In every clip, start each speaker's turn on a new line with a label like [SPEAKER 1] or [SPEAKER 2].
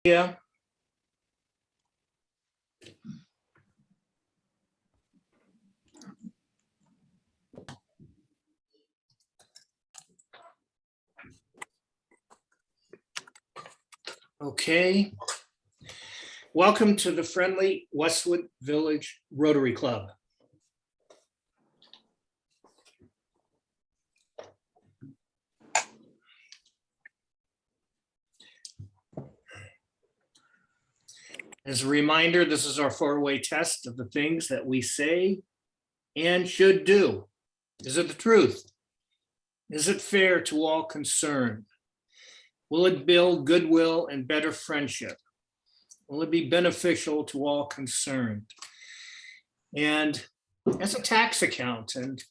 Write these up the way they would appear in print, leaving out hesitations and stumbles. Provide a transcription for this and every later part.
[SPEAKER 1] Yeah. Okay. Welcome to the Friendly Westwood Village Rotary Club. As a reminder, this is our four-way test of the things that we say and should do. Is it the truth? Is it fair to all concerned? Will it build goodwill and better friendship? Will it be beneficial to all concerned? And as a tax accountant,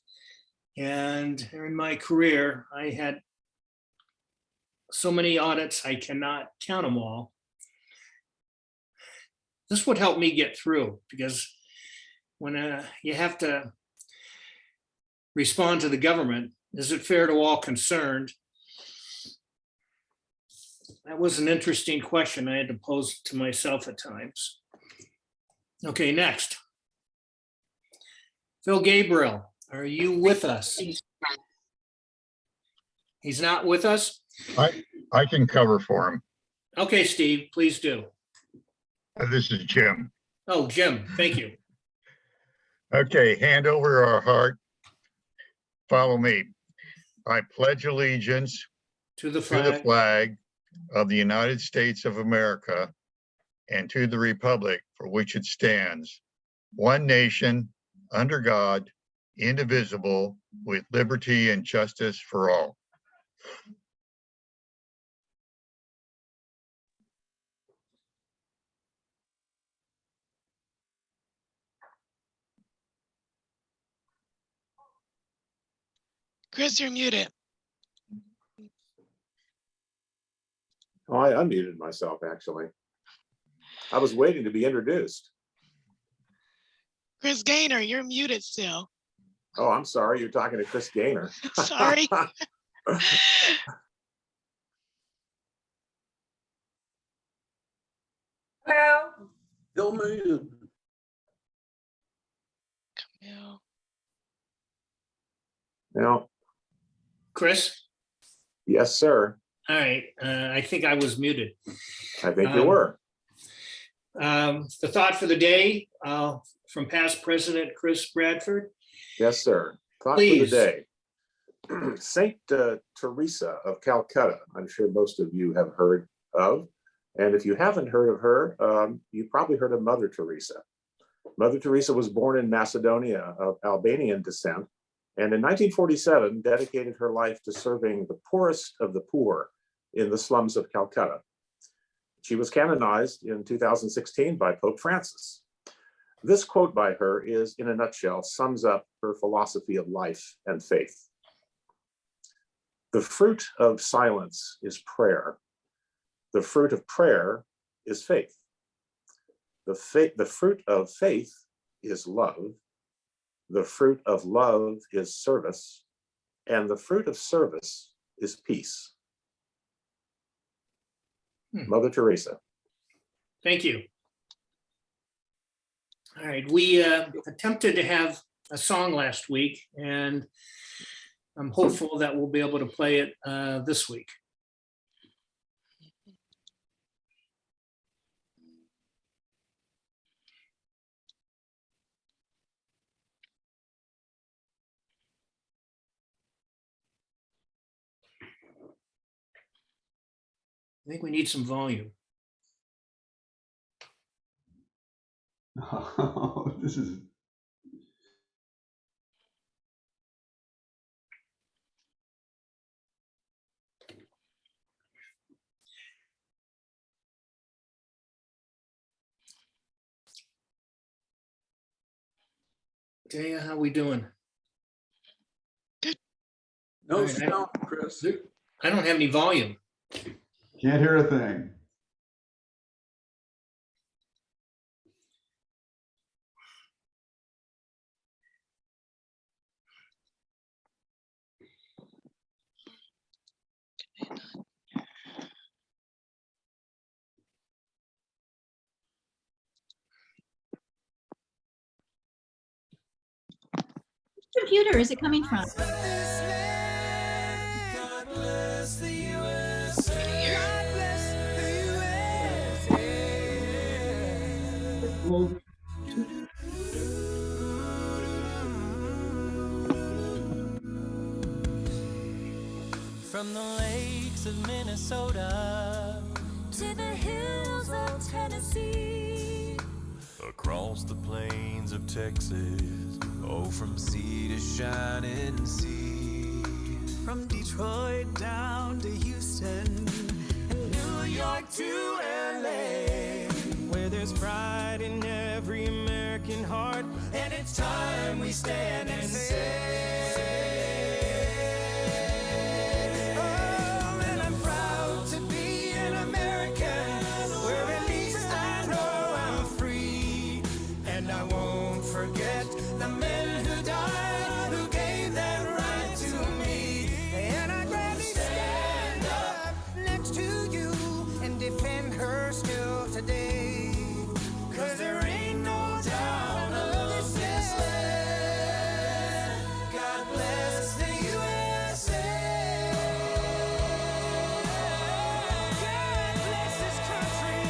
[SPEAKER 1] and in my career, I had so many audits, I cannot count them all. This would help me get through, because when you have to respond to the government, is it fair to all concerned? That was an interesting question I had to pose to myself at times. Okay, next. Phil Gabriel, are you with us? He's not with us?
[SPEAKER 2] I can cover for him.
[SPEAKER 1] Okay, Steve, please do.
[SPEAKER 2] This is Jim.
[SPEAKER 1] Oh, Jim, thank you.
[SPEAKER 2] Okay, hand over our heart. Follow me. I pledge allegiance
[SPEAKER 1] To the
[SPEAKER 2] to the
[SPEAKER 1] flag
[SPEAKER 2] flag of the United States of America and to the republic for which it stands, one nation, under God, indivisible, with liberty and justice for all.
[SPEAKER 3] Chris, you're muted.
[SPEAKER 4] Oh, I unmuted myself, actually. I was waiting to be introduced.
[SPEAKER 3] Chris Gaynor, you're muted still.
[SPEAKER 4] Oh, I'm sorry. You're talking to Chris Gaynor.
[SPEAKER 3] Sorry.
[SPEAKER 5] Well, still muted.
[SPEAKER 3] Camille.
[SPEAKER 4] Now,
[SPEAKER 1] Chris?
[SPEAKER 4] yes, sir.
[SPEAKER 1] All right, I think I was muted.
[SPEAKER 4] I think you were.
[SPEAKER 1] The thought for the day from past President Chris Bradford.
[SPEAKER 4] Yes, sir. Thought
[SPEAKER 1] Please.
[SPEAKER 4] for the day. Saint Teresa of Calcutta, I'm sure most of you have heard of. And if you haven't heard of her, you probably heard of Mother Teresa. Mother Teresa was born in Macedonia of Albanian descent, and in 1947 dedicated her life to serving the poorest of the poor in the slums of Calcutta. She was canonized in 2016 by Pope Francis. This quote by her is, in a nutshell, sums up her philosophy of life and faith. The fruit of silence is prayer. The fruit of prayer is faith. The fruit of faith is love. The fruit of love is service. And the fruit of service is peace. Mother Teresa.
[SPEAKER 1] Thank you. All right, we attempted to have a song last week, and I'm hopeful that we'll be able to play it this week. I think we need some volume.
[SPEAKER 6] Oh, this is.
[SPEAKER 1] Daya, how we doing?
[SPEAKER 5] No
[SPEAKER 1] All right,
[SPEAKER 5] sound, Chris.
[SPEAKER 1] I don't have any volume.
[SPEAKER 6] Can't hear a thing.
[SPEAKER 7] computer is it coming from?
[SPEAKER 8] From the lakes of Minnesota
[SPEAKER 9] to the hills of Tennessee,
[SPEAKER 8] across the plains of Texas, oh, from sea to shining sea,
[SPEAKER 9] from Detroit down to Houston, and New York to LA,
[SPEAKER 8] where there's pride in every American heart,
[SPEAKER 9] and it's time we stand and say, oh, and I'm proud to be an American, where at least I know I'm free, and I won't forget the men who died, who gave that right to me, and I gladly stand up next to you and defend her still today, 'cause there ain't no doubt of this land. God bless the USA. God bless this country,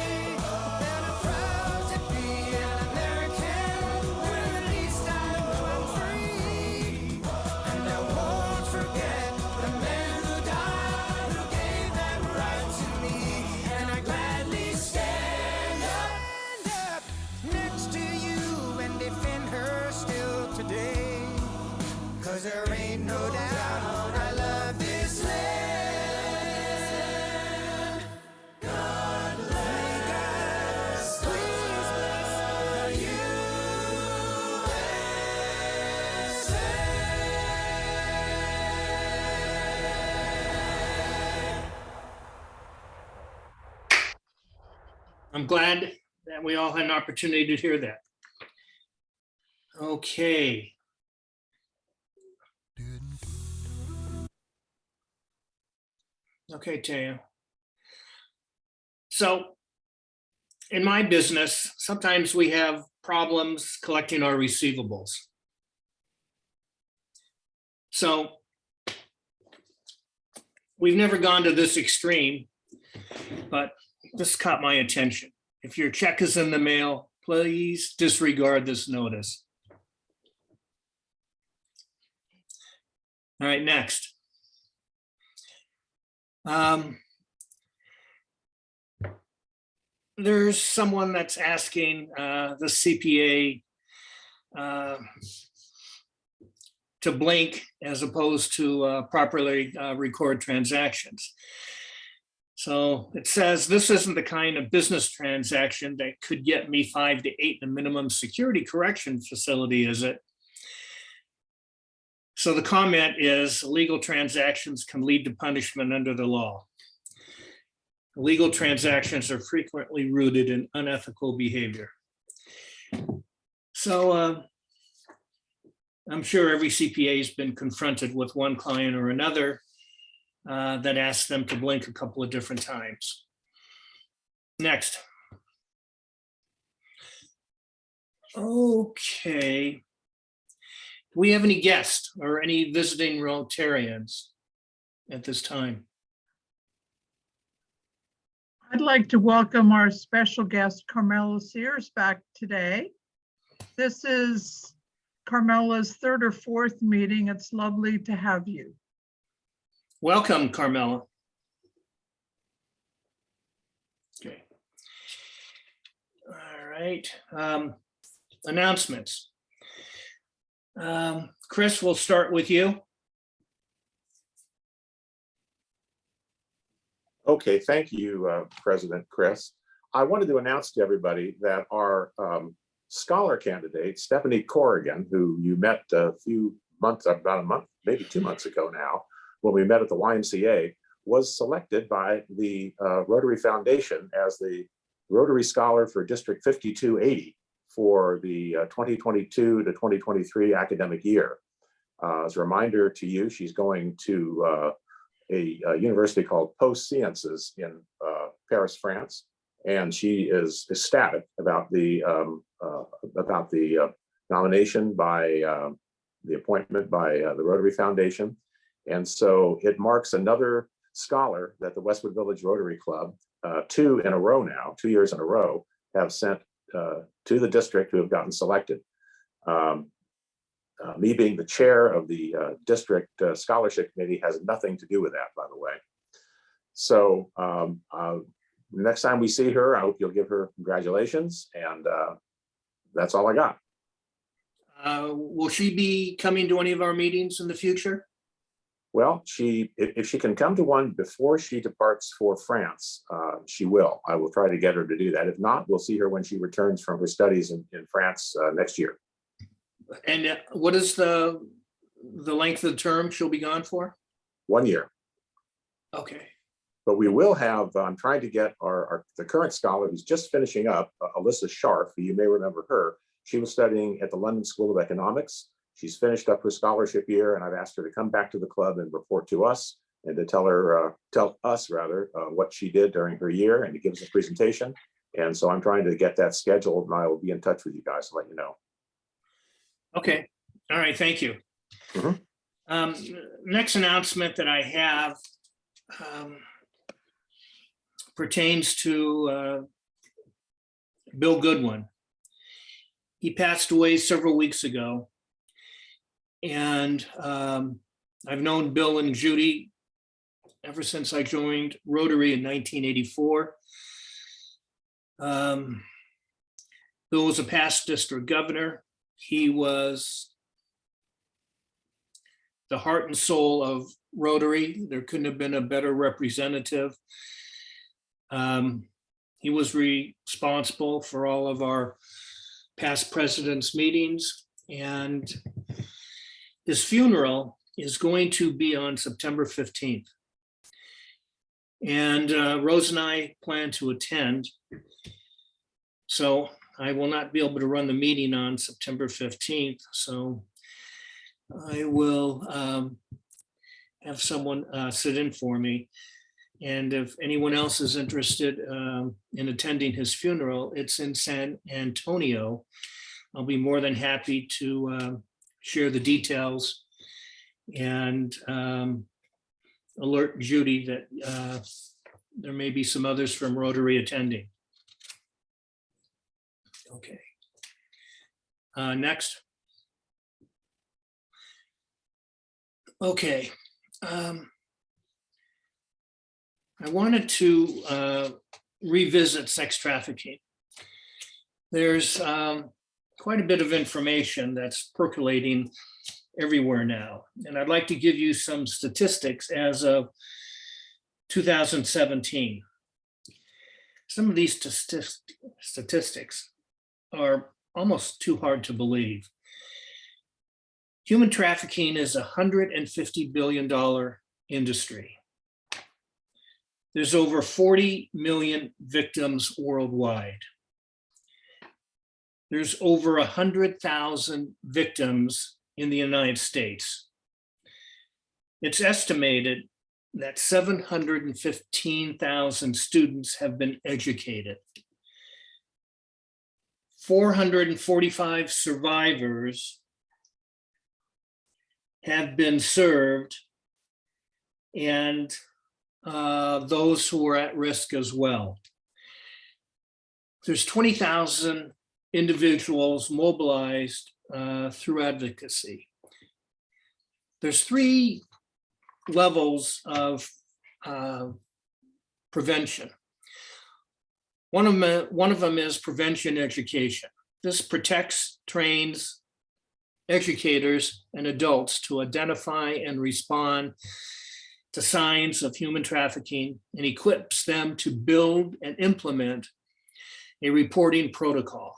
[SPEAKER 9] and I'm proud to be an American, where at least I know I'm free, and I won't forget the men who died, who gave that right to me, and I gladly stand up next to you and defend her still today, 'cause there ain't no doubt I love this land. God bless, please bless the USA.
[SPEAKER 1] I'm glad that we all had an opportunity to hear that. Okay. Okay, Taya. So in my business, sometimes we have problems collecting our receivables. So we've never gone to this extreme, but this caught my attention. If your check is in the mail, please disregard this notice. All right, next. There's someone that's asking the CPA to blink as opposed to properly record transactions. So it says, this isn't the kind of business transaction that could get me 5 to 8 in a minimum security correction facility, is it? So the comment is, illegal transactions can lead to punishment under the law. Illegal transactions are frequently rooted in unethical behavior. So I'm sure every CPA has been confronted with one client or another that asked them to blink a couple of different times. Next. Okay. Do we have any guests or any visiting Rotarians at this time?
[SPEAKER 10] I'd like to welcome our special guest, Carmela Sears, back today. This is Carmela's 3rd or 4th meeting. It's lovely to have you.
[SPEAKER 1] Welcome, Carmela. Okay. All right. Announcements. Chris, we'll start with you.
[SPEAKER 4] Okay, thank you, President Chris. I wanted to announce to everybody that our scholar candidate, Stephanie Corrigan, who you met a few months, about a month, maybe 2 months ago now, when we met at the YMCA, was selected by the Rotary Foundation as the Rotary Scholar for District 5280 for the 2022 to 2023 academic year. As a reminder to you, she's going to a university called Post Sciences in Paris, France, and she is ecstatic about the nomination by the appointment by the Rotary Foundation. And so it marks another scholar that the Westwood Village Rotary Club, 2 in a row now, 2 years in a row, have sent to the district who have gotten selected. Me being the chair of the district scholarship committee has nothing to do with that, by the way. So next time we see her, I hope you'll give her congratulations. And that's all I got.
[SPEAKER 1] Will she be coming to any of our meetings in the future?
[SPEAKER 4] Well, if she can come to one before she departs for France, she will. I will try to get her to do that. If not, we'll see her when she returns from her studies in France next year.
[SPEAKER 1] And what is the length of the term she'll be gone for?
[SPEAKER 4] 1 year.
[SPEAKER 1] Okay.
[SPEAKER 4] But we will have, I'm trying to get the current scholar who's just finishing up, Alyssa Scharf, who you may remember her. She was studying at the London School of Economics. She's finished up her scholarship year, and I've asked her to come back to the club and report to us and to tell us what she did during her year and to give us a presentation. And so I'm trying to get that scheduled, and I will be in touch with you guys to let you know.
[SPEAKER 1] Okay. All right. Thank you. Next announcement that I have pertains to Bill Goodwin. He passed away several weeks ago. And I've known Bill and Judy ever since I joined Rotary in 1984. Bill was a past district governor. He was the heart and soul of Rotary. There couldn't have been a better representative. He was responsible for all of our past presidents' meetings, and his funeral is going to be on September 15th. And Rose and I plan to attend. So I will not be able to run the meeting on September 15th. So I will have someone sit in for me. And if anyone else is interested in attending his funeral, it's in San Antonio. I'll be more than happy to share the details and alert Judy that there may be some others from Rotary attending. Okay. Next. Okay. I wanted to revisit sex trafficking. There's quite a bit of information that's percolating everywhere now. And I'd like to give you some statistics as of 2017. Some of these statistics are almost too hard to believe. Human trafficking is a $150 billion industry. There's over 40 million victims worldwide. There's over 100,000 victims in the United States. It's estimated that 715,000 students have been educated. 445 survivors have been served, and those who are at risk as well. There's 20,000 individuals mobilized through advocacy. There's 3 levels of prevention. One of them is prevention education. This protects, trains educators and adults to identify and respond to signs of human trafficking and equips them to build and implement a reporting protocol.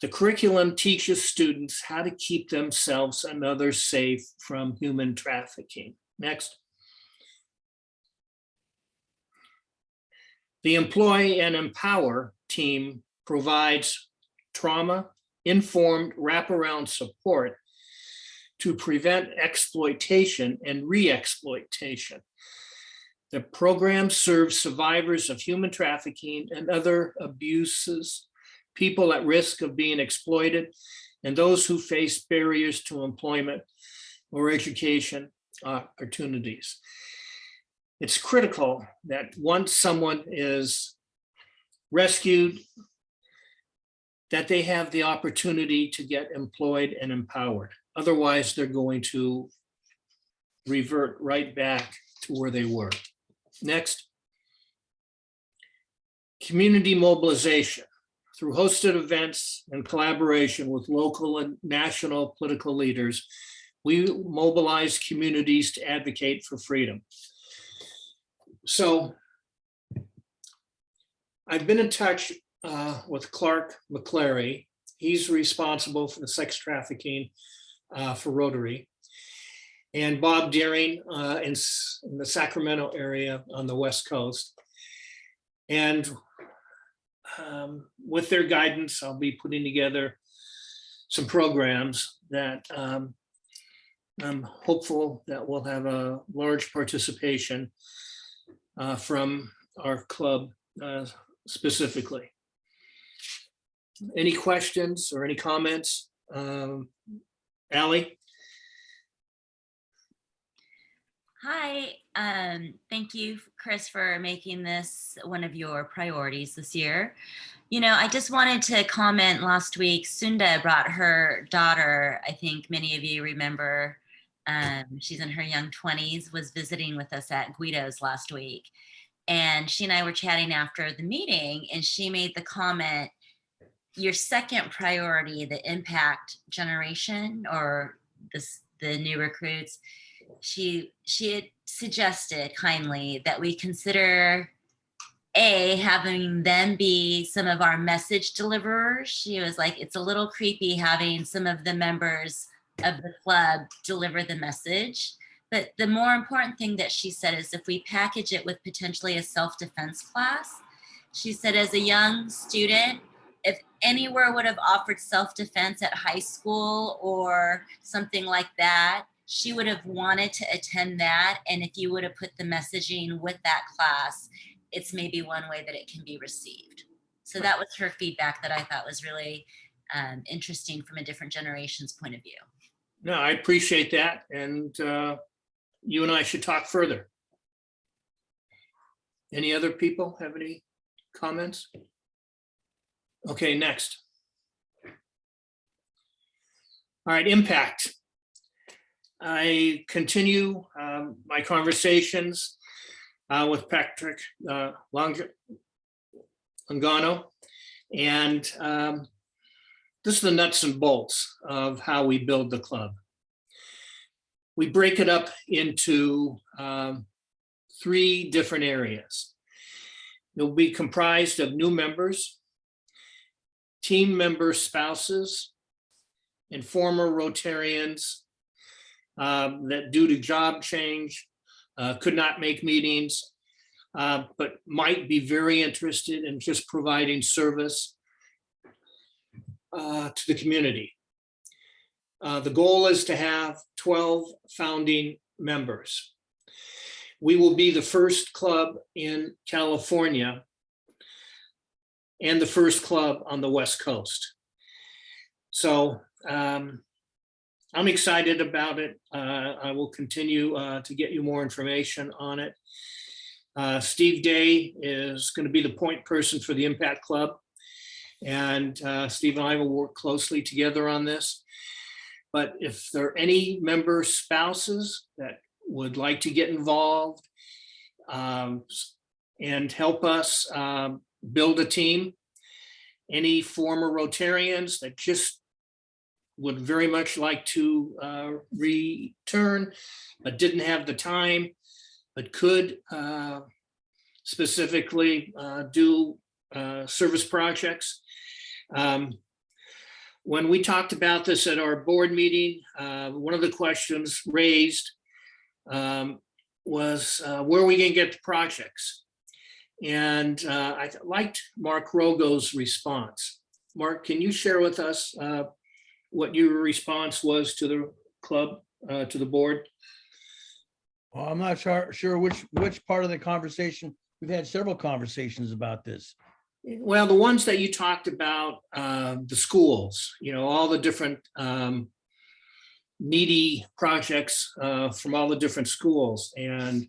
[SPEAKER 1] The curriculum teaches students how to keep themselves and others safe from human trafficking. Next. The Employ and Empower team provides trauma-informed wraparound support to prevent exploitation and re-exploitation. The program serves survivors of human trafficking and other abuses people at risk of being exploited, and those who face barriers to employment or education opportunities. It's critical that once someone is rescued, that they have the opportunity to get employed and empowered. Otherwise, they're going to revert right back to where they were. Next. Community mobilization. Through hosted events and collaboration with local and national political leaders, we mobilize communities to advocate for freedom. So I've been in touch with Clark McClary. He's responsible for the sex trafficking for Rotary. And Bob Deering in the Sacramento area on the West Coast. And with their guidance, I'll be putting together some programs that I'm hopeful that we'll have a large participation from our club specifically. Any questions or any comments? Allie?
[SPEAKER 7] Hi, thank you, Chris, for making this one of your priorities this year. You know, I just wanted to comment last week, Sunda brought her daughter, I think many of you remember, she's in her young 20s, was visiting with us at Guido's last week. And she and I were chatting after the meeting, and she made the comment, your second priority, the impact generation or the new recruits, she had suggested kindly that we consider having them be some of our message deliverers. She was like, it's a little creepy having some of the members of the club deliver the message. But the more important thing that she said is if we package it with potentially a self-defense class, she said, as a young student, if anywhere would have offered self-defense at high school or something like that, she would have wanted to attend that. And if you would have put the messaging with that class, it's maybe one way that it can be received. So that was her feedback that I thought was really interesting from a different generation's point of view.
[SPEAKER 1] No, I appreciate that. And you and I should talk further. Any other people have any comments? Okay, next. All right, impact. I continue my conversations with Patrick Longano, and this is the nuts and bolts of how we build the club. We break it up into 3 different areas. It'll be comprised of new members, team member spouses, and former Rotarians that due to job change could not make meetings, but might be very interested in just providing service to the community. The goal is to have 12 founding members. We will be the first club in California and the first club on the West Coast. So I'm excited about it. I will continue to get you more information on it. Steve Day is going to be the point person for the Impact Club. And Steve and I will work closely together on this. But if there are any member spouses that would like to get involved and help us build a team, any former Rotarians that just would very much like to return, but didn't have the time, but could specifically do service projects. When we talked about this at our board meeting, one of the questions raised was where are we going to get the projects? And I liked Mark Rogo's response. Mark, can you share with us what your response was to the club, to the board?
[SPEAKER 11] Well, I'm not sure which part of the conversation. We've had several conversations about this.
[SPEAKER 1] Well, the ones that you talked about, the schools, all the different needy projects from all the different schools. And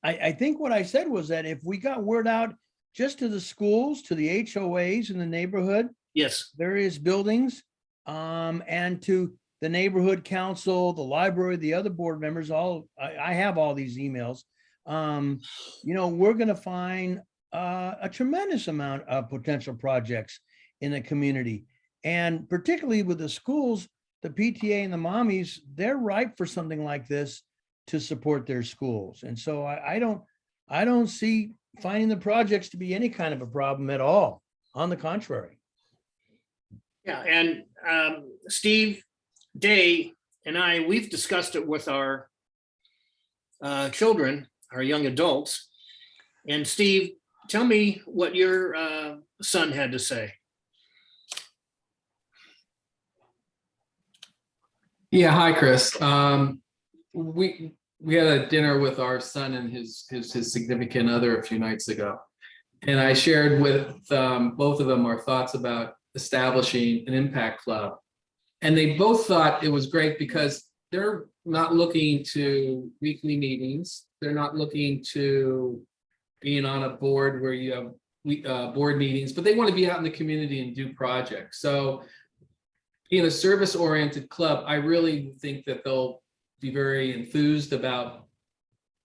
[SPEAKER 11] I think what I said was that if we got word out just to the schools, to the HOAs in the neighborhood,
[SPEAKER 1] yes,
[SPEAKER 11] various buildings, and to the neighborhood council, the library, the other board members, I have all these emails. We're gonna find a tremendous amount of potential projects in the community. And particularly with the schools, the PTA and the mommies, they're ripe for something like this to support their schools. And so I don't see finding the projects to be any kind of a problem at all. On the contrary.
[SPEAKER 1] yeah. And Steve, Day, and we've discussed it with our children, our young adults. And Steve, tell me what your son had to say.
[SPEAKER 12] Yeah, hi, Chris. We had a dinner with our son and his significant other a few nights ago, and I shared with both of them our thoughts about establishing an impact club, and they both thought it was great because they're not looking to weekly meetings. They're not looking to being on a board where you have board meetings, but they want to be out in the community and do projects. So being a service-oriented club, I really think that they'll be very enthused about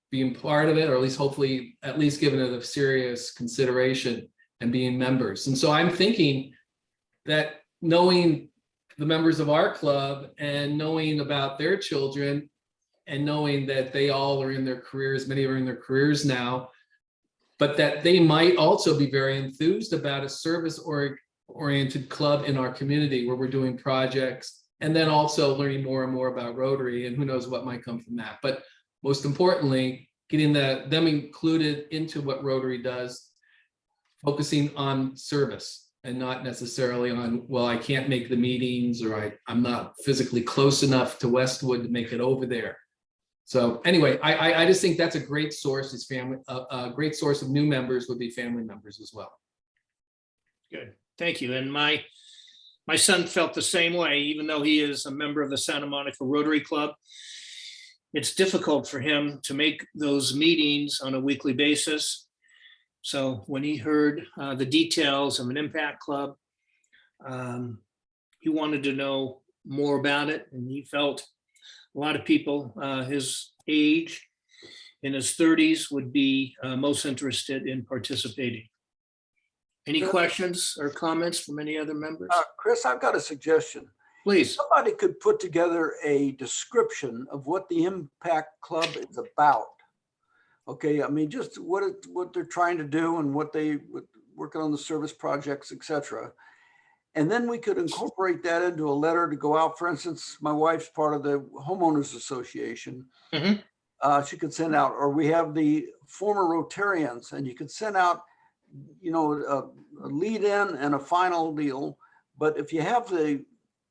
[SPEAKER 12] being part of it, or at least hopefully at least giving it a serious consideration and being members. And so I'm thinking that knowing the members of our club and knowing about their children and knowing that they all are in their careers, many are in their careers now, but that they might also be very enthused about a service-oriented club in our community where we're doing projects, and then also learning more and more about Rotary, and who knows what might come from that. But most importantly, getting them included into what Rotary does, focusing on service and not necessarily on, well, I can't make the meetings, or I'm not physically close enough to Westwood to make it over there. So anyway, I just think that's a great source. Is family, a great source of new members would be family members as well.
[SPEAKER 1] Good, thank you. And my son felt the same way, even though he is a member of the Santa Monica Rotary Club. It's difficult for him to make those meetings on a weekly basis. So when he heard the details of an impact club, he wanted to know more about it. And he felt a lot of people his age, in his 30s, would be most interested in participating. Any questions or comments from any other members?
[SPEAKER 5] Chris, I've got a suggestion.
[SPEAKER 1] Please.
[SPEAKER 5] Somebody could put together a description of what the Impact Club is about. Okay, I mean, just what they're trying to do and what working on the service projects, etc. And then we could incorporate that into a letter to go out. For instance, my wife's part of the homeowners association.
[SPEAKER 1] Mhm.
[SPEAKER 5] She could send out, or we have the former Rotarians, and you could send out, a lead in and a final deal. But if you have the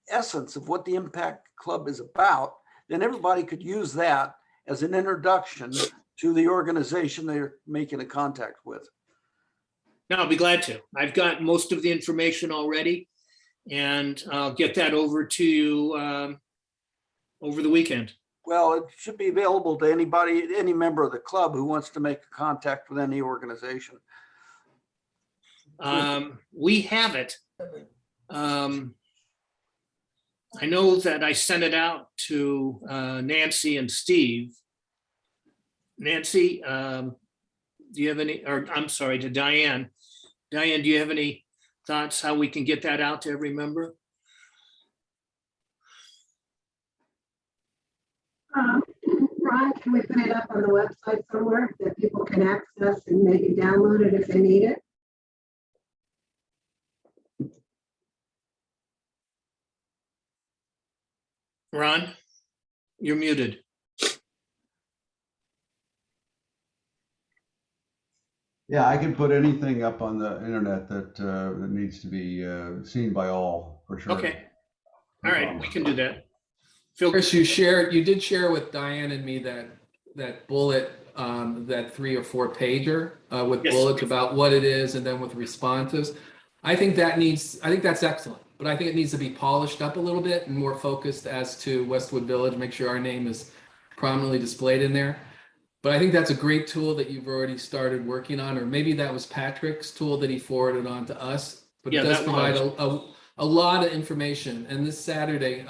[SPEAKER 5] essence of what the Impact Club is about, then everybody could use that as an introduction to the organization they're making a contact with.
[SPEAKER 1] No, I'll be glad to. I've got most of the information already, and I'll get that over to you over the weekend.
[SPEAKER 5] Well, it should be available to anybody, any member of the club who wants to make contact with any organization.
[SPEAKER 1] We have it. I know that I sent it out to Nancy and Steve. Nancy, do you have any, or I'm sorry, to Diane. Diane, do you have any thoughts how we can get that out to every member?
[SPEAKER 13] Ron, can we put it up on the website somewhere that people can access and maybe download it if they need it?
[SPEAKER 1] Ron, you're muted.
[SPEAKER 6] Yeah, I can put anything up on the internet that needs to be seen by all, for sure.
[SPEAKER 1] Okay. All right, we can do that. Phil,
[SPEAKER 12] Chris, you did share with Diane and me that bullet that 3 or 4 pager with
[SPEAKER 1] Yes.
[SPEAKER 12] bullets about what it is and then with responses. I think that's excellent, but I think it needs to be polished up a little bit and more focused as to Westwood Village, make sure our name is prominently displayed in there. But I think that's a great tool that you've already started working on, or maybe that was Patrick's tool that he forwarded on to us. But
[SPEAKER 1] Yeah,
[SPEAKER 12] it does
[SPEAKER 1] that
[SPEAKER 12] provide
[SPEAKER 1] was.
[SPEAKER 12] a lot of information. And this Saturday,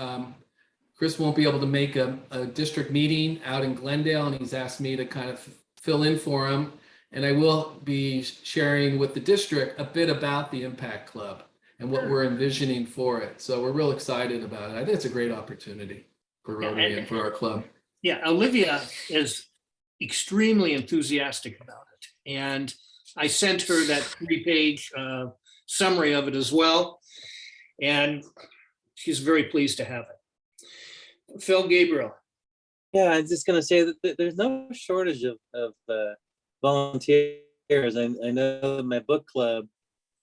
[SPEAKER 12] Chris won't be able to make a district meeting out in Glendale, and he's asked me to kind of fill in for him. And I will be sharing with the district a bit about the Impact Club and what we're envisioning for it. So we're real excited about it. I think it's a great opportunity for Rotary and for our club.
[SPEAKER 1] Yeah, Olivia is extremely enthusiastic about it. And I sent her that 3-page summary of it as well. And she's very pleased to have it. Phil Gabriel.
[SPEAKER 14] Yeah, I'm just going to say that there's no shortage of volunteers. I know that my book club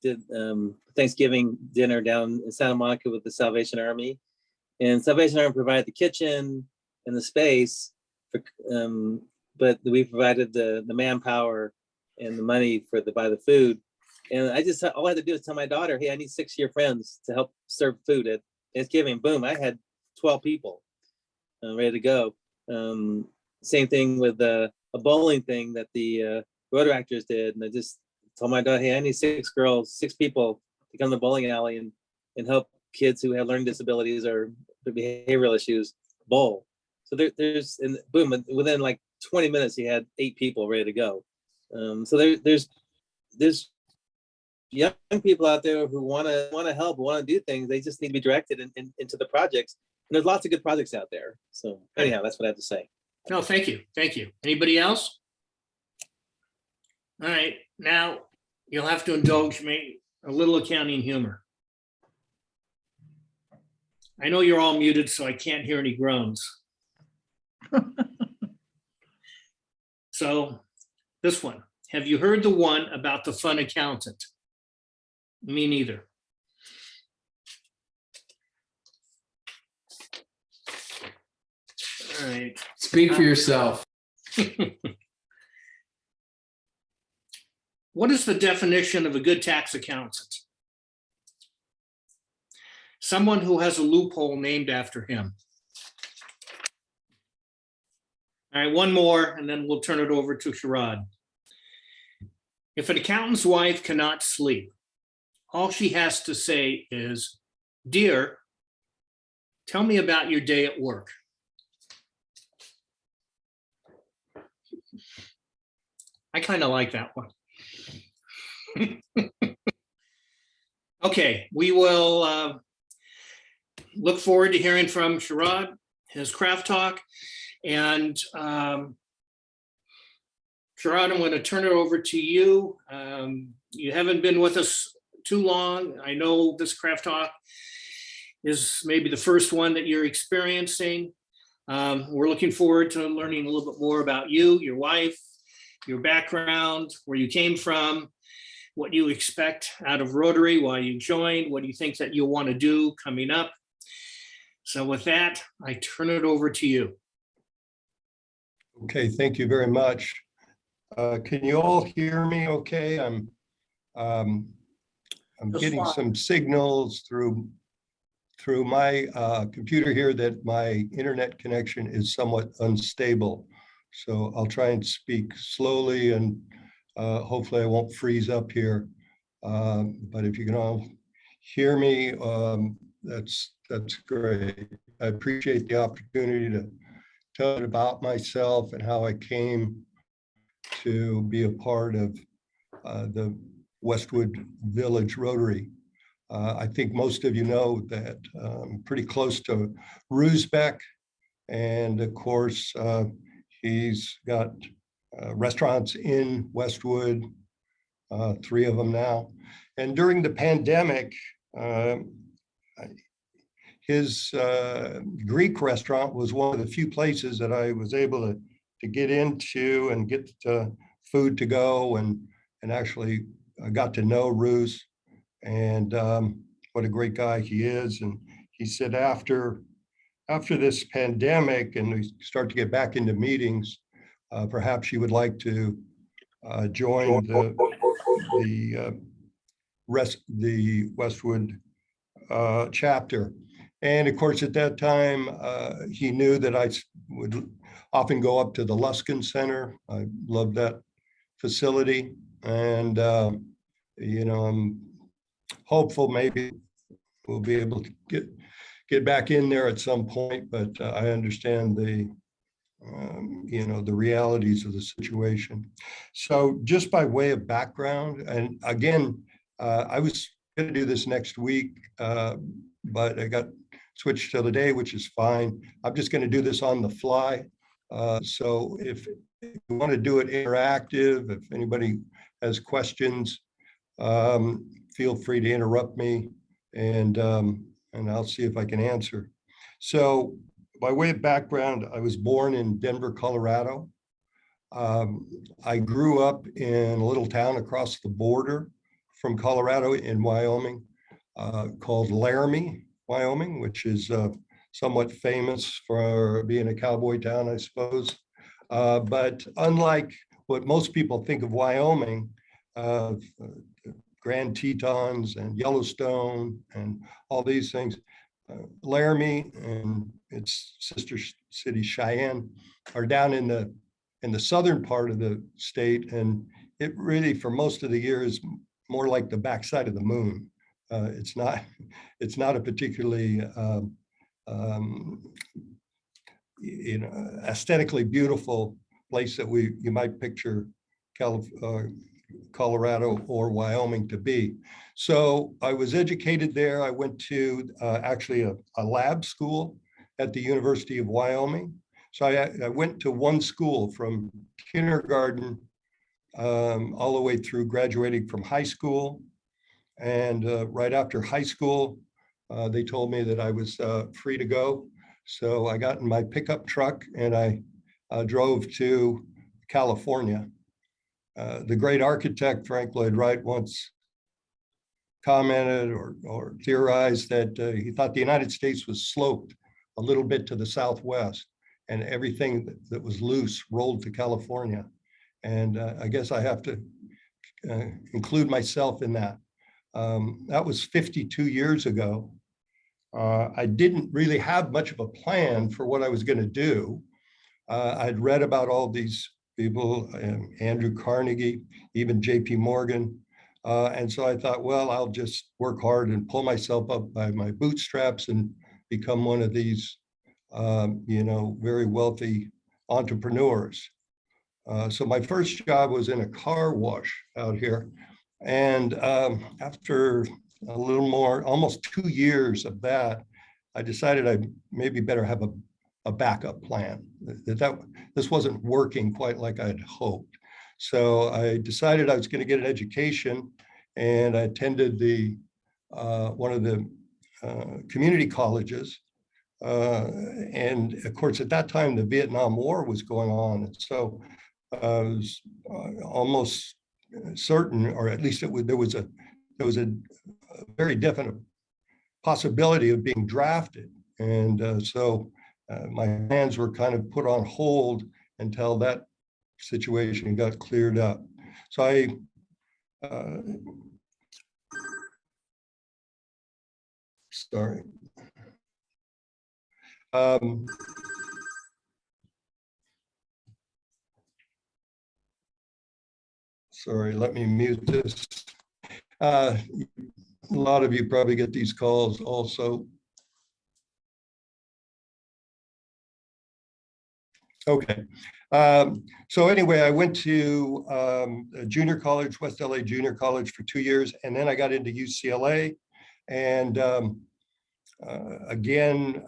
[SPEAKER 14] did Thanksgiving dinner down in Santa Monica with the Salvation Army. And Salvation Army provided the kitchen and the space, for, but we provided the manpower and the money for buy the food. And all I had to do is tell my daughter, hey, I need 6 of your friends to help serve food at Thanksgiving. Boom, I had 12 people ready to go. Same thing with a bowling thing that the Rotary Actors did. And I just told my daughter, hey, I need 6 people to come to the bowling alley and help kids who have learning disabilities or behavioral issues bowl. So there's, and boom, within like 20 minutes, he had 8 people ready to go. So there's young people out there who want to help, want to do things. They just need to be directed into the projects. And there's lots of good projects out there. So anyhow, that's what I have to say.
[SPEAKER 1] No, thank you. Thank you. Anybody else? All right, now you'll have to indulge me a little accounting humor. I know you're all muted, so I can't hear any groans. So this one, have you heard the one about the fun accountant? Me neither. All right.
[SPEAKER 12] Speak for yourself.
[SPEAKER 1] What is the definition of a good tax accountant? Someone who has a loophole named after him. All right, one more, and then we'll turn it over to Sherod. If an accountant's wife cannot sleep, all she has to say is, "Dear, tell me about your day at work." I kind of like that one. Okay, we will look forward to hearing from Sherod, his craft talk. And Sherod, I'm going to turn it over to you. You haven't been with us too long. I know this craft talk is maybe the first one that you're experiencing. We're looking forward to learning a little bit more about you, your wife, your background, where you came from, what you expect out of Rotary, why you joined, what do you think that you'll want to do coming up. So with that, I turn it over to you.
[SPEAKER 15] Okay, thank you very much. Can you all hear me okay? I'm getting some signals through my computer here that my internet connection is somewhat unstable. So I'll try and speak slowly and hopefully I won't freeze up here. But if you can all hear me, that's great. I appreciate the opportunity to tell about myself and how I came to be a part of the Westwood Village Rotary. I think most of you know that I'm pretty close to Rusbeck, and of course, he's got restaurants in Westwood, 3 of them now. And during the pandemic, his Greek restaurant was one of the few places that I was able to get into and get food to go, and actually got to know Ruse, and what a great guy he is. And he said after this pandemic and we start to get back into meetings, perhaps she would like to join the Westwood chapter. And of course, at that time, he knew that I would often go up to the Luskin Center. I love that facility. And, I'm hopeful maybe we'll be able to get back in there at some point, but I understand the realities of the situation. So just by way of background, and again, I was going to do this next week, but I got switched to the day, which is fine. I'm just going to do this on the fly. So if you want to do it interactive, if anybody has questions, feel free to interrupt me, and I'll see if I can answer. So by way of background, I was born in Denver, Colorado. I grew up in a little town across the border from Colorado in Wyoming, called Laramie, Wyoming, which is somewhat famous for being a cowboy town, I suppose. But unlike what most people think of Wyoming, Grand Tetons and Yellowstone and all these things, Laramie and its sister city Cheyenne are down in the southern part of the state, and it really for most of the year is more like the backside of the moon. It's not a particularly aesthetically beautiful place that you might picture Colorado or Wyoming to be. So I was educated there. I went to actually a lab school at the University of Wyoming. So I went to one school from kindergarten all the way through graduating from high school. And right after high school, they told me that I was free to go. So I got in my pickup truck and I drove to California. The great architect, Frank Lloyd Wright, once commented or theorized that he thought the United States was sloped a little bit to the southwest, and everything that was loose rolled to California. And I guess I have to include myself in that. That was 52 years ago. I didn't really have much of a plan for what I was going to do. I'd read about all these people, Andrew Carnegie, even J.P. Morgan. And so I thought, well, I'll just work hard and pull myself up by my bootstraps and become one of these, very wealthy entrepreneurs. So my first job was in a car wash out here. And after a little more, almost 2 years of that, I decided I maybe better have a backup plan. This wasn't working quite like I'd hoped. So I decided I was going to get an education, and I attended one of the community colleges. And of course, at that time, the Vietnam War was going on. And so I was almost certain, or at least there was a very definite possibility of being drafted. And so my plans were kind of put on hold until that situation got cleared up. So I sorry. Sorry, let me mute this. A lot of you probably get these calls also. Okay. So anyway, I went to a junior college, West LA Junior College for 2 years, and then I got into UCLA. And again,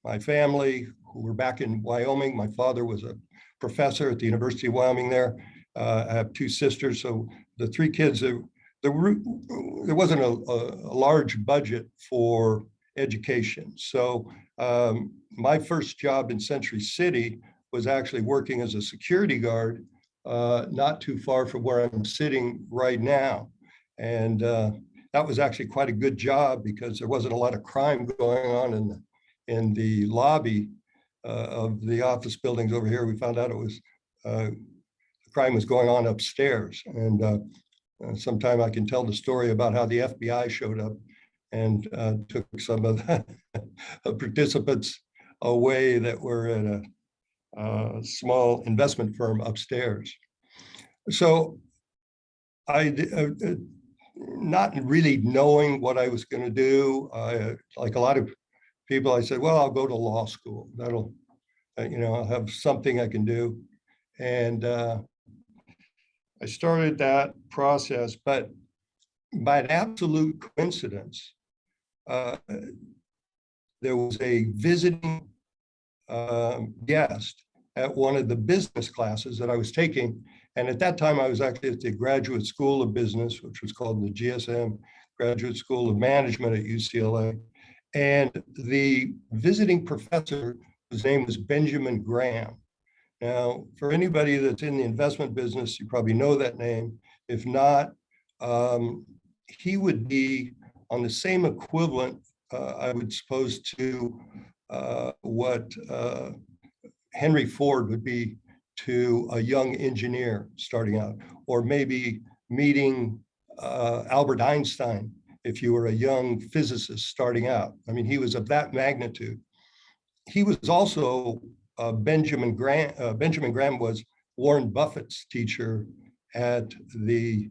[SPEAKER 15] my family, who were back in Wyoming, my father was a professor at the University of Wyoming there. I have 2 sisters, so the 3 kids, there wasn't a large budget for education. So my first job in Century City was actually working as a security guard, not too far from where I'm sitting right now. And that was actually quite a good job because there wasn't a lot of crime going on in the lobby of the office buildings over here, we found out it was crime was going on upstairs. And sometime I can tell the story about how the FBI showed up and took some of the participants away that were at a small investment firm upstairs. So not really knowing what I was going to do, like a lot of people, I said, well, I'll go to law school. That'll, I'll have something I can do. And I started that process, but by an absolute coincidence, there was a visiting guest at one of the business classes that I was taking. And at that time, I was actually at the Graduate School of Business, which was called the GSM Graduate School of Management at UCLA. And the visiting professor, his name was Benjamin Graham. Now, for anybody that's in the investment business, you probably know that name. If not, he would be on the same equivalent, I would suppose, to what Henry Ford would be to a young engineer starting out, or maybe meeting Albert Einstein if you were a young physicist starting out. I mean, he was of that magnitude. He was also Benjamin Graham was Warren Buffett's teacher at the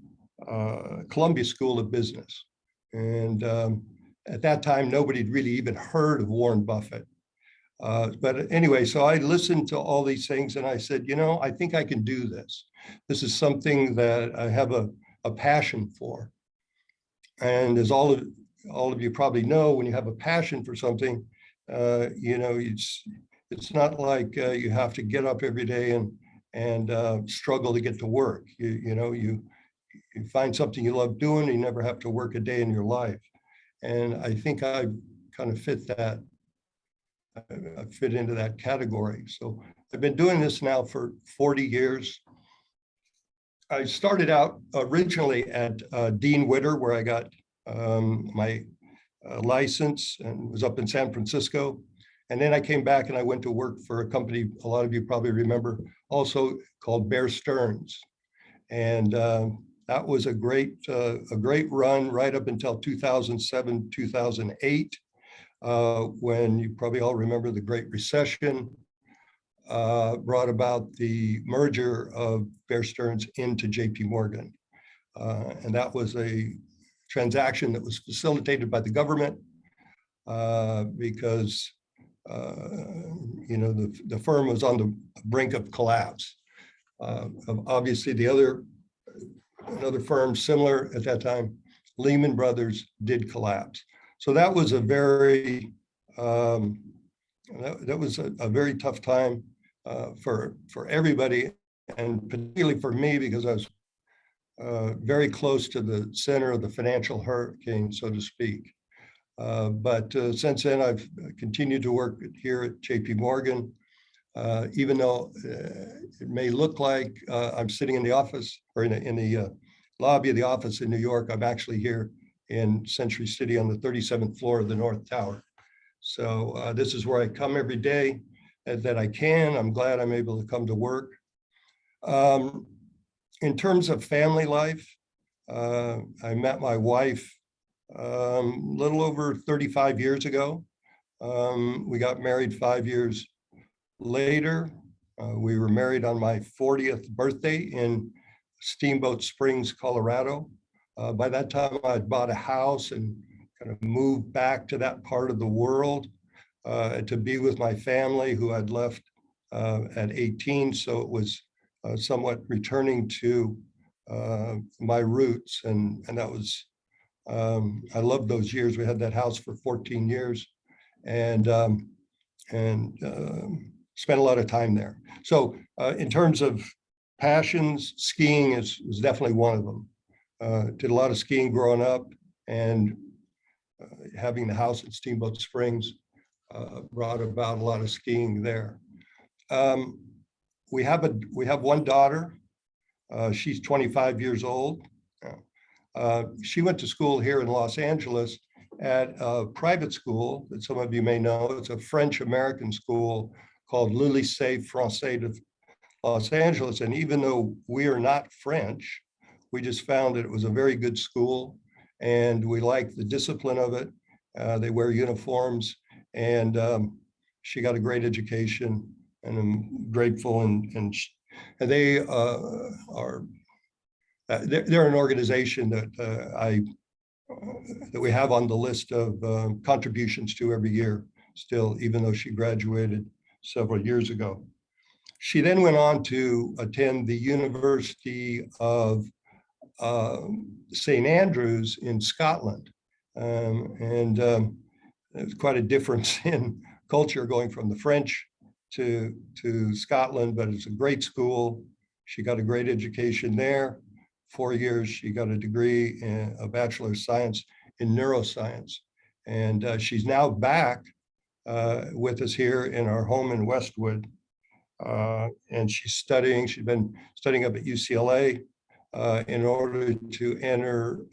[SPEAKER 15] Columbia School of Business. And at that time, nobody had really even heard of Warren Buffett. But anyway, so I listened to all these things and I said, I think I can do this. This is something that I have a passion for. And as all of you probably know, when you have a passion for something, it's not like you have to get up every day and struggle to get to work. You find something you love doing, you never have to work a day in your life. And I think I kind of fit into that category. So I've been doing this now for 40 years. I started out originally at Dean Witter, where I got my license and was up in San Francisco. And then I came back and I went to work for a company a lot of you probably remember, also called Bear Stearns. And that was a great run right up until 2007, 2008. When you probably all remember the Great Recession brought about the merger of Bear Stearns into JP Morgan. And that was a transaction that was facilitated by the government because the firm was on the brink of collapse. Obviously, another firm similar at that time, Lehman Brothers, did collapse. So that was a very very tough time for everybody, and particularly for me because I was very close to the center of the financial hurricane, so to speak. But since then, I've continued to work here at JP Morgan, even though it may look like I'm sitting in the office or in the lobby of the office in New York. I'm actually here in Century City on the 37th floor of the North Tower. So this is where I come every day that I can. I'm glad I'm able to come to work. In terms of family life, I met my wife a little over 35 years ago. We got married 5 years later. We were married on my 40th birthday in Steamboat Springs, Colorado. By that time, I'd bought a house and kind of moved back to that part of the world to be with my family who I'd left at 18. So it was somewhat returning to my roots. And that was, I loved those years. We had that house for 14 years and spent a lot of time there. So in terms of passions, skiing is definitely one of them. Did a lot of skiing growing up, and having the house at Steamboat Springs brought about a lot of skiing there. We have one daughter. She's 25 years old. She went to school here in Los Angeles at a private school that some of you may know. It's a French-American school called Le Lycée Français de Los Angeles. And even though we are not French, we just found that it was a very good school and we liked the discipline of it. They wear uniforms and she got a great education and I'm grateful and they are, they're an organization that that we have on the list of contributions to every year still, even though she graduated several years ago. She then went on to attend the University of St. Andrews in Scotland. There's quite a difference in culture going from the French to Scotland, but it's a great school. She got a great education there. 4 years, she got a degree in a Bachelor of Science in neuroscience. And she's now back with us here in our home in Westwood. And she's been studying up at UCLA in order to enter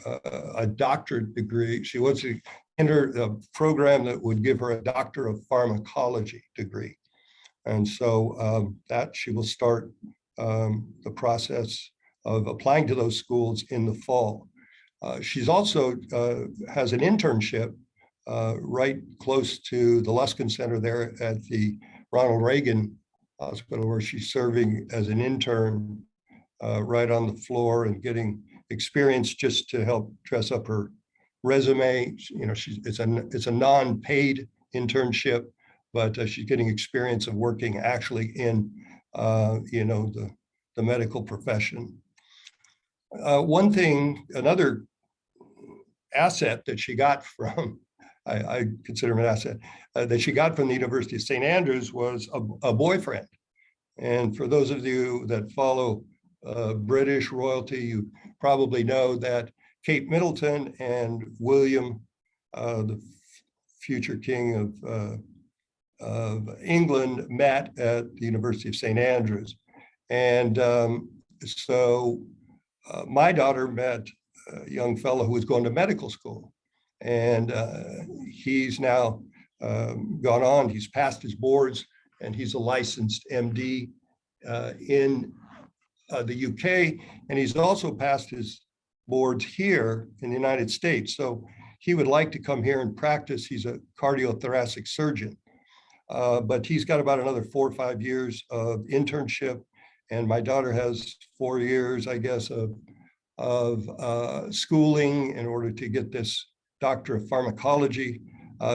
[SPEAKER 15] a doctorate degree. She wants to enter a program that would give her a Doctor of Pharmacology degree. And so that she will start the process of applying to those schools in the fall. She's also has an internship right close to the Luskin Center there at the Ronald Reagan Hospital, where she's serving as an intern right on the floor and getting experience just to help dress up her resume. You know, it's a non-paid internship, but she's getting experience of working actually in you know, the medical profession. Another asset that she got from, I consider him an asset, that she got from the University of St. Andrews was a boyfriend. And for those of you that follow British royalty, you probably know that Kate Middleton and William, the future king of England, met at the University of St. Andrews. And so my daughter met a young fellow who was going to medical school. And he's now gone on, he's passed his boards, and he's a licensed MD in the UK. And he's also passed his boards here in the United States. So he would like to come here and practice. He's a cardiothoracic surgeon. But he's got about another 4 or 5 years of internship. And my daughter has 4 years, I guess, of schooling in order to get this Doctor of Pharmacology.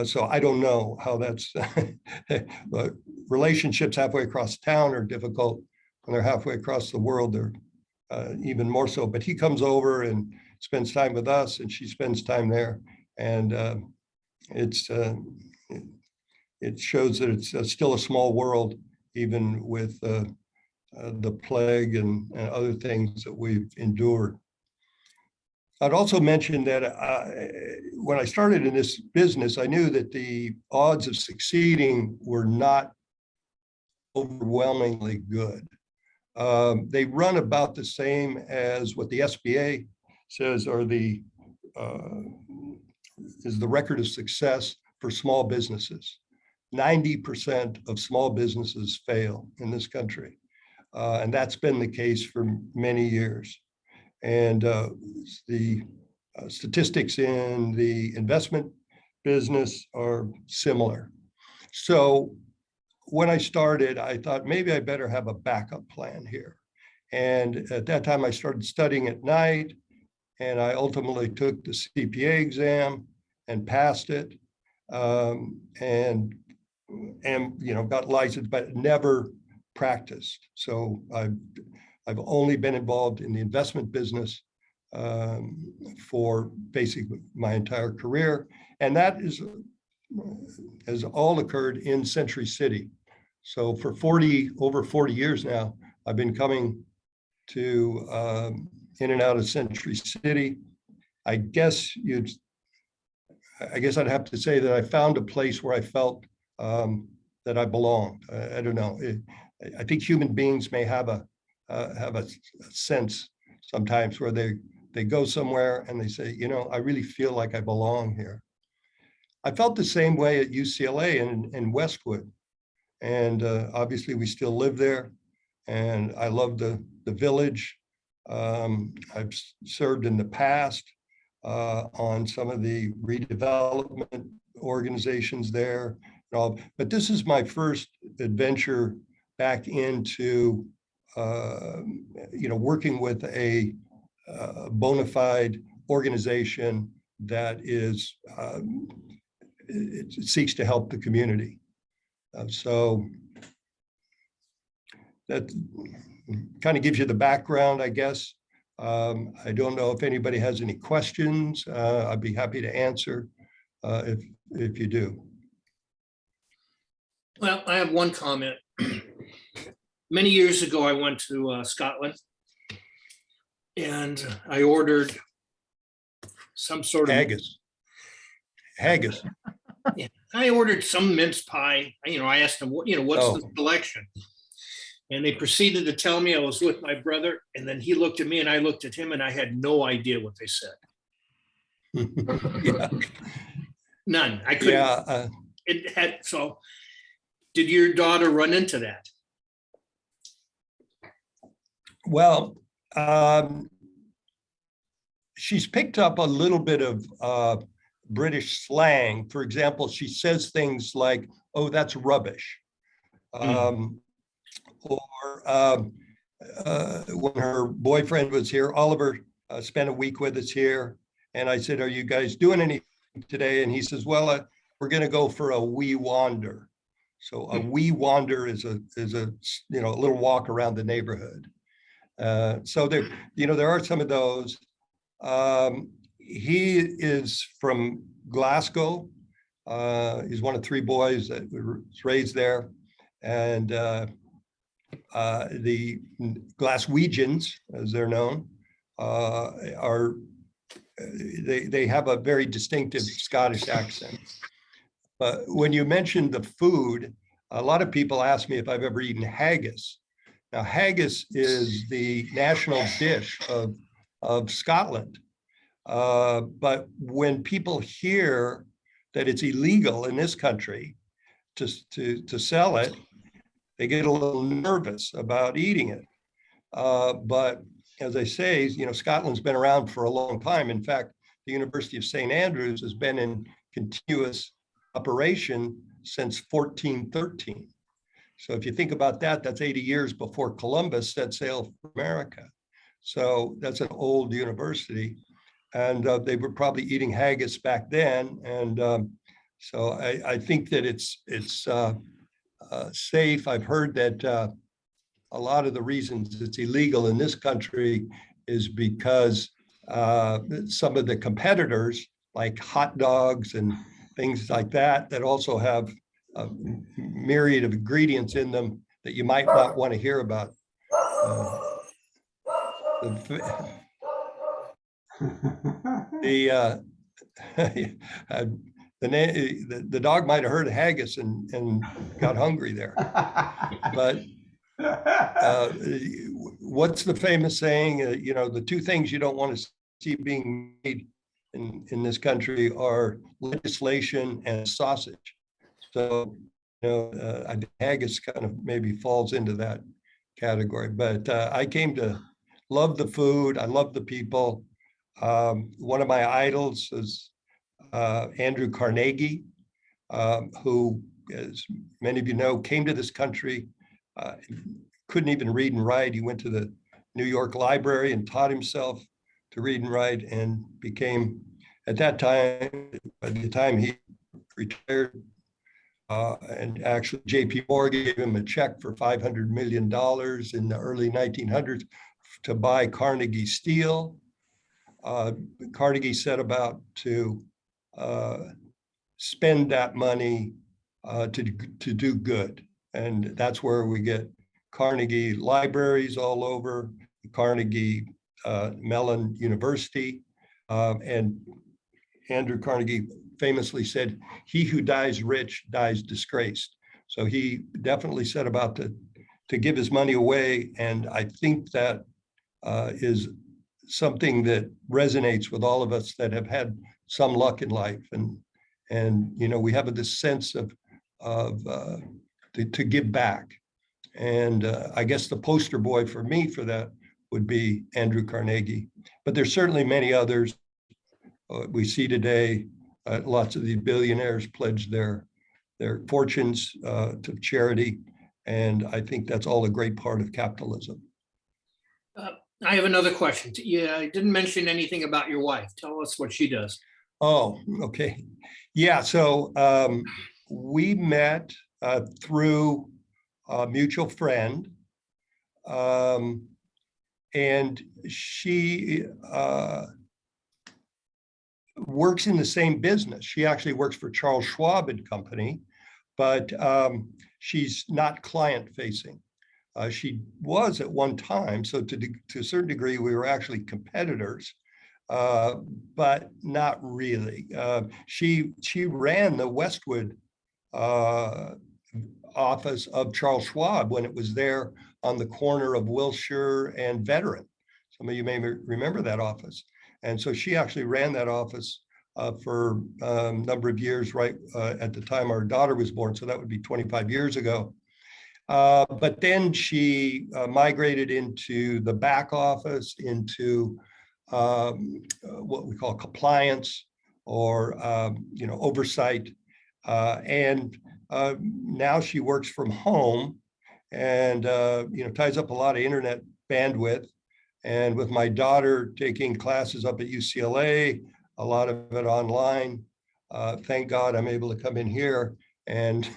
[SPEAKER 15] So I don't know how that's, but relationships halfway across town are difficult. When they're halfway across the world, they're even more so. But he comes over and spends time with us, and she spends time there. And it shows that it's still a small world, even with the plague and other things that we've endured. I'd also mention that when I started in this business, I knew that the odds of succeeding were not overwhelmingly good. They run about the same as what the SBA says are is the record of success for small businesses. 90% of small businesses fail in this country. And that's been the case for many years. And the statistics in the investment business are similar. So when I started, I thought maybe I better have a backup plan here. And at that time, I started studying at night, and I ultimately took the CPA exam and passed it, and you know, got licensed, but never practiced. So I've only been involved in the investment business for basically my entire career. And that has all occurred in Century City. So for over 40 years now, I've been coming to in and out of Century City. I guess I'd have to say that I found a place where I felt that I belonged. I don't know. I think human beings may have a sense sometimes where they go somewhere and they say, you know, I really feel like I belong here. I felt the same way at UCLA and Westwood. And obviously, we still live there. And I love the village. I've served in the past on some of the redevelopment organizations there. But this is my first adventure back into working with a bona fide organization that is it seeks to help the community. So that kind of gives you the background, I guess. I don't know if anybody has any questions. I'd be happy to answer if you do.
[SPEAKER 1] Well, I have one comment. Many years ago, I went to Scotland and I ordered some sort of
[SPEAKER 15] Haggis. Haggis.
[SPEAKER 1] Yeah, I ordered some mince pie. I asked them, what's the selection? And they proceeded to tell me I was with my brother. And then he looked at me and I looked at him and I had no idea what they said.
[SPEAKER 15] Yeah.
[SPEAKER 1] None. I couldn't.
[SPEAKER 15] Yeah.
[SPEAKER 1] It had, so did your daughter run into that?
[SPEAKER 15] Well, she's picked up a little bit of British slang. For example, she says things like, "Oh, that's rubbish." When her boyfriend was here, Oliver spent a week with us here. And I said, "Are you guys doing anything today?" And he says, "Well, we're going to go for a wee wander." So a wee wander is a little walk around the neighborhood. So there are some of those. He is from Glasgow. He's one of three boys that was raised there. And the Glaswegians, as they're known, they have a very distinctive Scottish accent. But when you mentioned the food, a lot of people ask me if I've ever eaten haggis. Now, haggis is the national dish of Scotland. But when people hear that it's illegal in this country to sell it, they get a little nervous about eating it. But as I say, Scotland's been around for a long time. In fact, the University of St. Andrews has been in continuous operation since 1413. So if you think about that, that's 80 years before Columbus set sail for America. So that's an old university. And they were probably eating haggis back then. And so I think that it's safe. I've heard that a lot of the reasons it's illegal in this country is because some of the competitors, like hot dogs and things like that, that also have a myriad of ingredients in them that you might not want to hear about. The dog might have heard of haggis and got hungry there. But what's the famous saying? The two things you don't want to see being made in this country are legislation and sausage. So, I think haggis kind of maybe falls into that category. But I came to love the food. I love the people. One of my idols is Andrew Carnegie, who, as many of you know, came to this country, couldn't even read and write. He went to the New York Library and taught himself to read and write, and became, at that time, by the time he retired, and actually J.P. Morgan gave him a check for $500 million in the early 1900s to buy Carnegie Steel. Carnegie set about to spend that money to do good. And that's where we get Carnegie libraries all over, Carnegie Mellon University. And Andrew Carnegie famously said, "He who dies rich dies disgraced." So he definitely set about to give his money away. And I think that is something that resonates with all of us that have had some luck in life. And we have this sense of to give back. And I guess the poster boy for me for that would be Andrew Carnegie. But there's certainly many others. We see today lots of the billionaires pledge their fortunes to charity. And I think that's all a great part of capitalism.
[SPEAKER 1] I have another question. Yeah, I didn't mention anything about your wife. Tell us what she does.
[SPEAKER 15] Oh, okay. Yeah, so we met through a mutual friend. And she works in the same business. She actually works for Charles Schwab and Company, but she's not client facing. She was at one time, so to a certain degree, we were actually competitors, but not really. She ran the Westwood office of Charles Schwab when it was there on the corner of Wilshire and Veteran. Some of you may remember that office. And so she actually ran that office for a number of years, right at the time our daughter was born. So that would be 25 years ago. But then she migrated into the back office, into what we call compliance or oversight. And now she works from home and ties up a lot of internet bandwidth. And with my daughter taking classes up at UCLA, a lot of it online, thank God I'm able to come in here and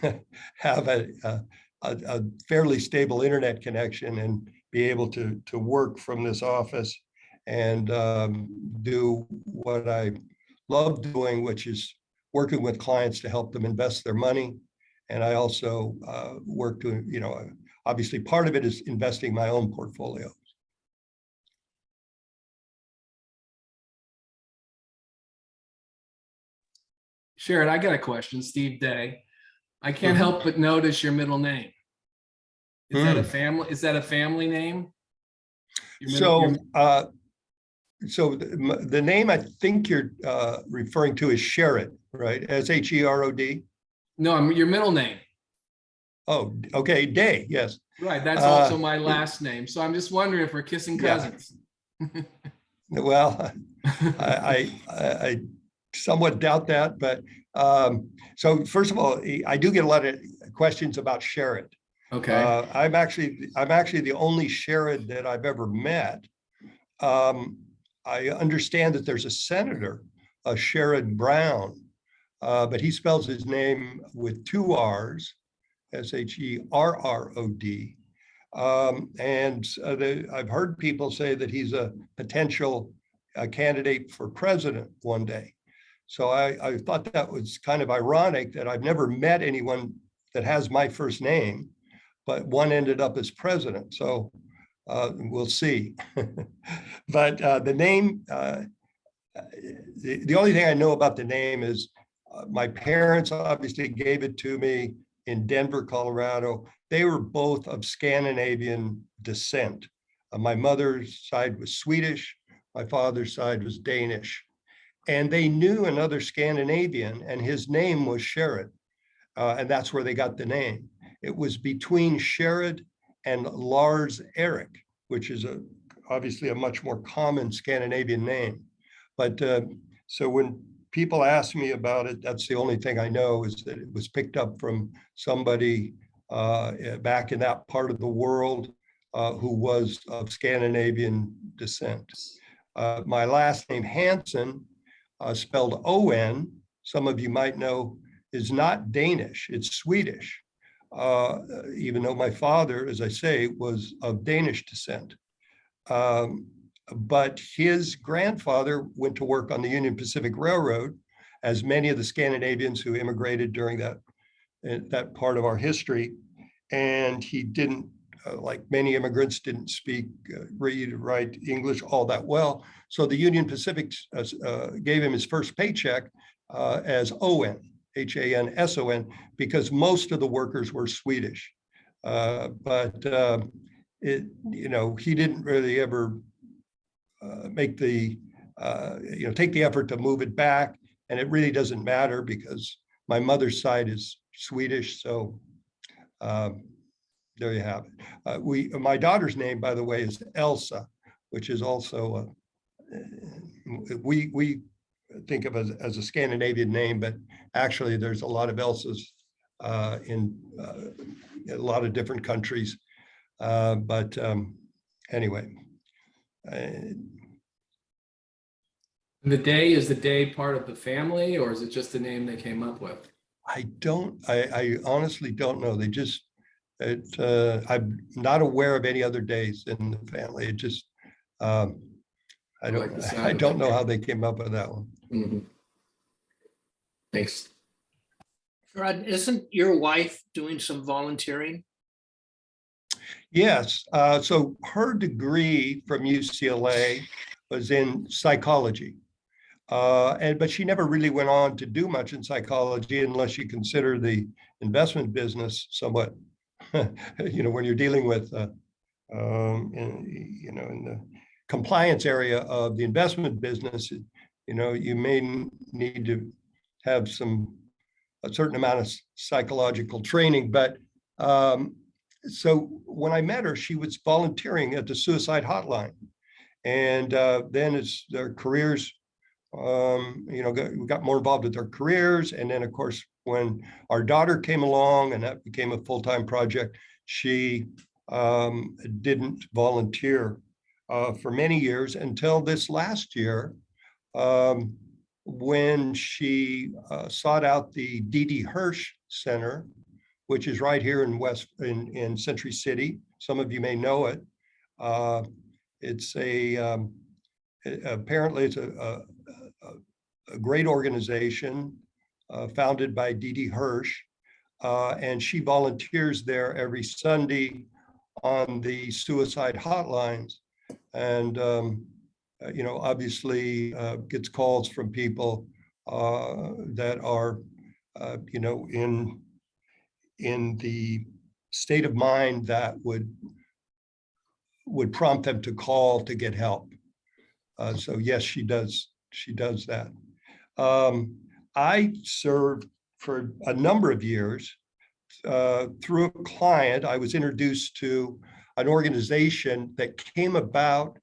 [SPEAKER 15] have a fairly stable internet connection and be able to work from this office and do what I love doing, which is working with clients to help them invest their money. And I also work to, obviously part of it is investing my own portfolio.
[SPEAKER 12] Sherod, I got a question, Steve Day. I can't help but notice your middle name. Is that a family? Is that a family name?
[SPEAKER 15] So the name I think you're referring to is Sherod, right? Sherod.
[SPEAKER 12] No, your middle name.
[SPEAKER 15] Oh, okay, Day. Yes.
[SPEAKER 12] Right. That's also my last name. So I'm just wondering if we're kissing cousins.
[SPEAKER 15] Yeah. Well, I somewhat doubt that, but so first of all, I do get a lot of questions about Sherod.
[SPEAKER 12] Okay.
[SPEAKER 15] I'm actually the only Sherod that I've ever met. I understand that there's a senator, Sherrod Brown, but he spells his name with two R's, Sherrod. And I've heard people say that he's a potential candidate for president one day. So I thought that was kind of ironic that I've never met anyone that has my first name, but one ended up as president. So we'll see. But the name, the only thing I know about the name is my parents obviously gave it to me in Denver, Colorado. They were both of Scandinavian descent. My mother's side was Swedish, my father's side was Danish. And they knew another Scandinavian, and his name was Sherod. And that's where they got the name. It was between Sherod and Lars Erik, which is obviously a much more common Scandinavian name. But so when people ask me about it, that's the only thing I know is that it was picked up from somebody back in that part of the world who was of Scandinavian descent. My last name, Hanson, spelled O-N, some of you might know, is not Danish, it's Swedish. Even though my father, as I say, was of Danish descent. But his grandfather went to work on the Union Pacific Railroad, as many of the Scandinavians who immigrated during that part of our history. And he didn't, like many immigrants, didn't speak, read, write English all that well. So the Union Pacific gave him his first paycheck as O-N, Hanson, because most of the workers were Swedish. But he didn't really ever make the, take the effort to move it back. And it really doesn't matter because my mother's side is Swedish. So there you have it. My daughter's name, by the way, is Elsa, which is also we think of as a Scandinavian name, but actually there's a lot of Elsas in a lot of different countries. But anyway.
[SPEAKER 12] Is the day part of the family, or is it just a name they came up with?
[SPEAKER 15] I honestly don't know. I'm not aware of any other days in the family. It just, I don't know how they came up with that one.
[SPEAKER 12] Mm-hmm. Thanks.
[SPEAKER 1] Rod, isn't your wife doing some volunteering?
[SPEAKER 15] Yes. So her degree from UCLA was in psychology. But she never really went on to do much in psychology unless you consider the investment business somewhat, when you're dealing with, in the compliance area of the investment business, you may need to have a certain amount of psychological training. But so when I met her, she was volunteering at the suicide hotline. And then as their careers we got more involved with their careers. And then, of course, when our daughter came along and that became a full-time project, she didn't volunteer for many years until this last year, when she sought out the D.D. Hirsch Center, which is right here in Century City. Some of you may know it. It's apparently it's a great organization founded by D.D. Hirsch, and she volunteers there every Sunday on the suicide hotlines, and obviously gets calls from people that are in the state of mind that would prompt them to call to get help. So yes, she does that. I served for a number of years through a client. I was introduced to an organization that came about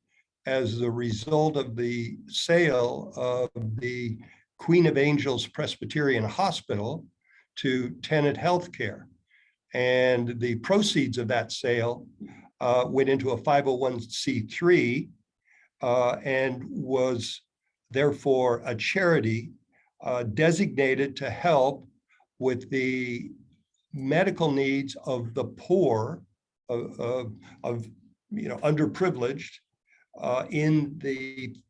[SPEAKER 15] as the result of the sale of the Queen of Angels Presbyterian Hospital to Tenet Healthcare. And the proceeds of that sale went into a 501c3 and was therefore a charity designated to help with the medical needs of the poor, of underprivileged in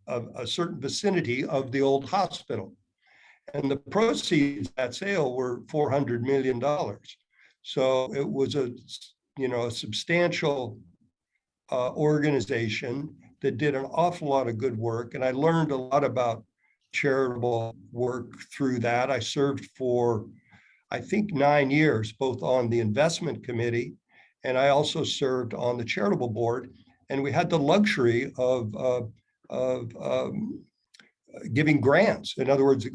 [SPEAKER 15] a certain vicinity of the old hospital. And the proceeds of that sale were $400 million. So it was a substantial organization that did an awful lot of good work. And I learned a lot about charitable work through that. I served for, I think, 9 years, both on the investment committee, and I also served on the charitable board. And we had the luxury of giving grants. In other words,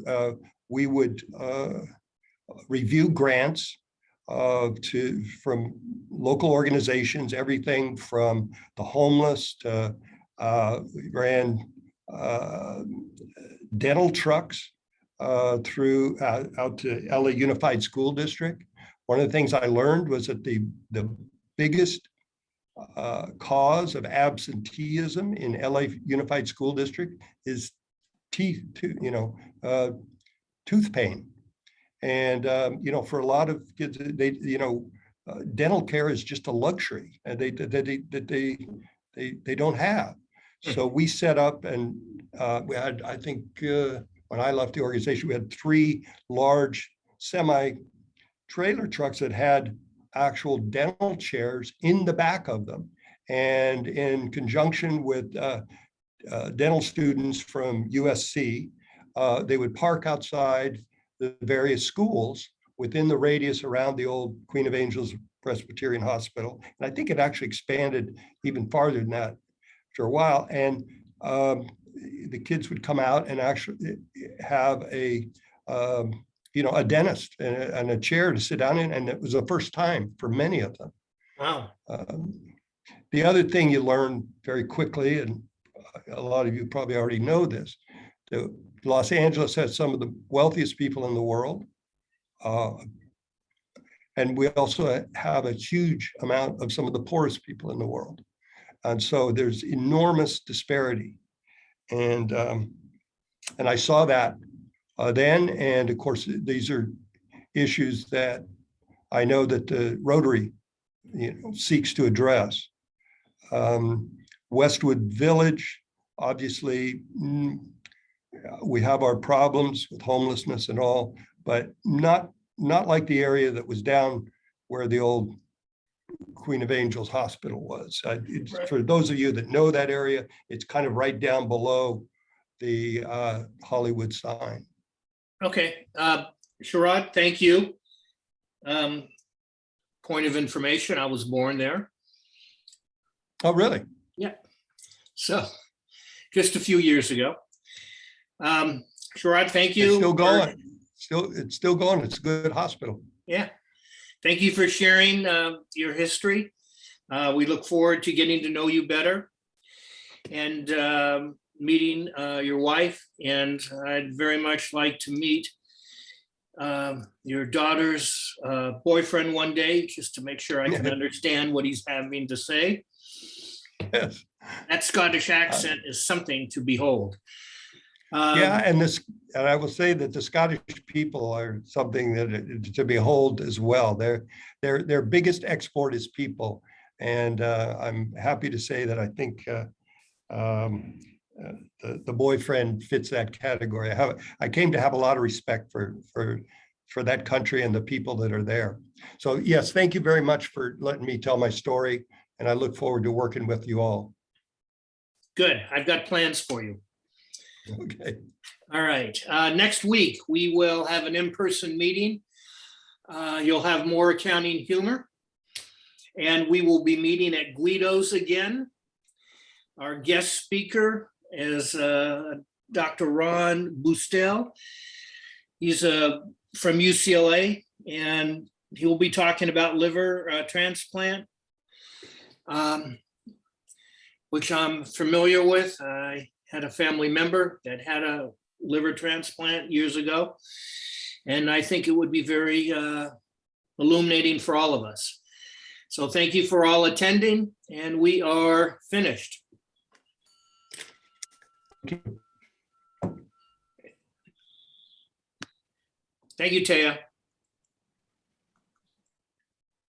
[SPEAKER 15] we would review grants from local organizations, everything from the homeless to we ran dental trucks out to LA Unified School District. One of the things I learned was that the biggest cause of absenteeism in LA Unified School District is tooth pain. And for a lot of kids, dental care is just a luxury, and they don't have. So we set up, and we had, I think, when I left the organization, we had 3 large semi-trailer trucks that had actual dental chairs in the back of them. And in conjunction with dental students from USC, they would park outside the various schools within the radius around the old Queen of Angels Presbyterian Hospital. And I think it actually expanded even farther than that after a while. And the kids would come out and actually have a a dentist and a chair to sit down in, and it was the first time for many of them.
[SPEAKER 1] Wow.
[SPEAKER 15] The other thing you learn very quickly, and a lot of you probably already know this, that Los Angeles has some of the wealthiest people in the world. And we also have a huge amount of some of the poorest people in the world. And so there's enormous disparity. And I saw that then, and of course, these are issues that I know that the Rotary seeks to address. Westwood Village, obviously, we have our problems with homelessness and all, but not like the area that was down where the old Queen of Angels Hospital was. For those of you that know that area, it's kind of right down below the Hollywood sign.
[SPEAKER 1] Okay, Sherod, thank you. Point of information, I was born there.
[SPEAKER 15] Oh, really?
[SPEAKER 1] Yeah. So, just a few years ago. Sherod, thank you.
[SPEAKER 15] It's still going. It's still going. It's a good hospital.
[SPEAKER 1] Yeah. Thank you for sharing your history. We look forward to getting to know you better and meeting your wife. And I'd very much like to meet your daughter's boyfriend one day, just to make sure I can understand what he's having to say.
[SPEAKER 15] Yes.
[SPEAKER 1] That Scottish accent is something to behold.
[SPEAKER 15] Yeah, and I will say that the Scottish people are something that to behold as well. Their biggest export is people, and I'm happy to say that I think the boyfriend fits that category. I came to have a lot of respect for that country and the people that are there. So yes, thank you very much for letting me tell my story, and I look forward to working with you all.
[SPEAKER 1] Good. I've got plans for you.
[SPEAKER 15] Okay.
[SPEAKER 1] All right. Next week, we will have an in-person meeting. You'll have more accounting humor. And we will be meeting at Guido's again. Our guest speaker is Dr. Ron Bustel. He's from UCLA, and he will be talking about liver transplant, which I'm familiar with. I had a family member that had a liver transplant years ago. And I think it would be very illuminating for all of us. So thank you for all attending, and we are finished. Thank you, Taya.